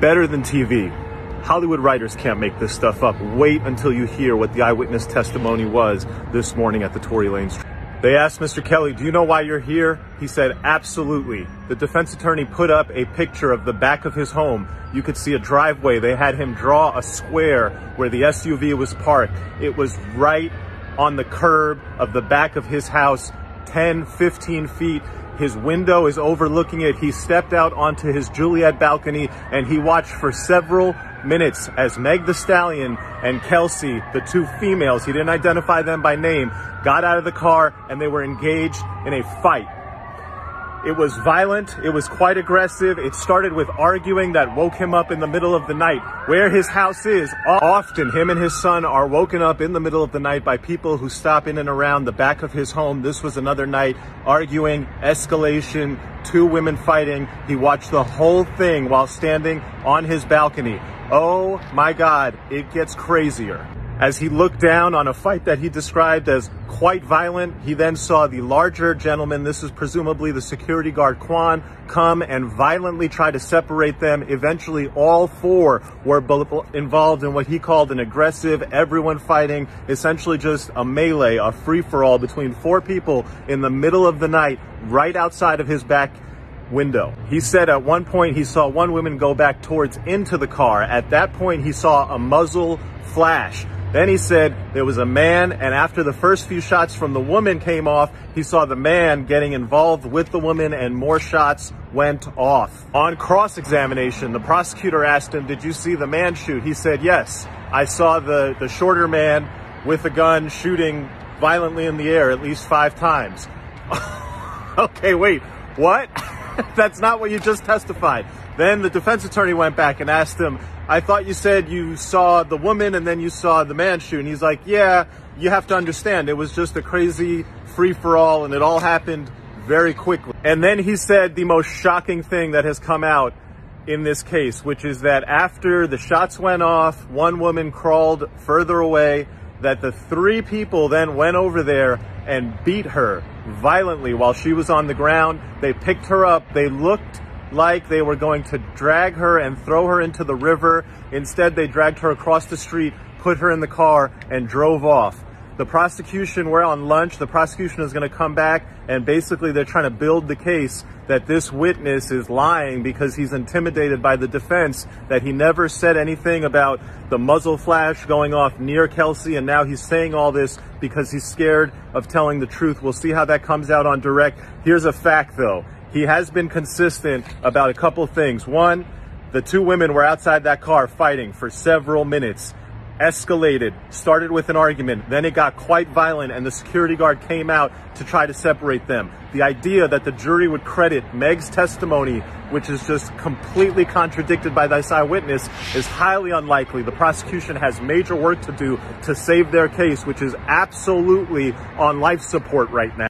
better than TV. Hollywood writers can't make this stuff up. Wait until you hear what the eyewitness testimony was this morning at the Tory Lanez trial. They asked Mr. Kelly, do you know why you're here? He said, absolutely. The defense attorney put up a picture of the back of his home. You could see a driveway. They had him draw a square where the SUV was parked. It was right on the curb of the back of his house, 10, 15 feet. His window is overlooking it. He stepped out onto his Juliet balcony and he watched for several minutes as Meg Thee Stallion and Kelsey, the two females, he didn't identify them by name, got out of the car and they were engaged in a fight. It was violent. It was quite aggressive. It started with arguing that woke him up in the middle of the night. Where his house is, often him and his son are woken up in the middle of the night by people who stop in and around the back of his home. This was another night, arguing, escalation, two women fighting. He watched the whole thing while standing on his balcony. Oh my God, it gets crazier. As he looked down on a fight that he described as quite violent, he then saw the larger gentleman, this is presumably the security guard Quan, come and violently try to separate them. Eventually, all four were involved in what he called an aggressive, everyone fighting, essentially just a melee, a free-for-all between four people in the middle of the night, right outside of his back window. He said at one point he saw one woman go back towards into the car. At that point, he saw a muzzle flash. Then he said there was a man, and after the first few shots from the woman came off, he saw the man getting involved with the woman and more shots went off. On cross-examination, the prosecutor asked him, did you see the man shoot? He said, yes, I saw the shorter man with a gun shooting violently in the air at least 5 times. Okay, wait, what? That's not what you just testified. Then the defense attorney went back and asked him, I thought you said you saw the woman and then you saw the man shoot. And he's like, yeah, you have to understand, it was just a crazy free-for-all and it all happened very quickly. And then he said the most shocking thing that has come out in this case, which is that after the shots went off, one woman crawled further away, that the 3 people then went over there and beat her violently while she was on the ground. They picked her up. They looked like they were going to drag her and throw her into the river. Instead, they dragged her across the street, put her in the car, and drove off. The prosecution, we're on lunch, the prosecution is going to come back, and basically they're trying to build the case that this witness is lying because he's intimidated by the defense, that he never said anything about the muzzle flash going off near Kelsey, and now he's saying all this because he's scared of telling the truth. We'll see how that comes out on direct. Here's a fact, though. He has been consistent about a couple things. One, the 2 women were outside that car fighting for several minutes, escalated, started with an argument, then it got quite violent and the security guard came out to try to separate them. The idea that the jury would credit Meg's testimony, which is just completely contradicted by this eyewitness, is highly unlikely. The prosecution has major work to do to save their case, which is absolutely on life support right now.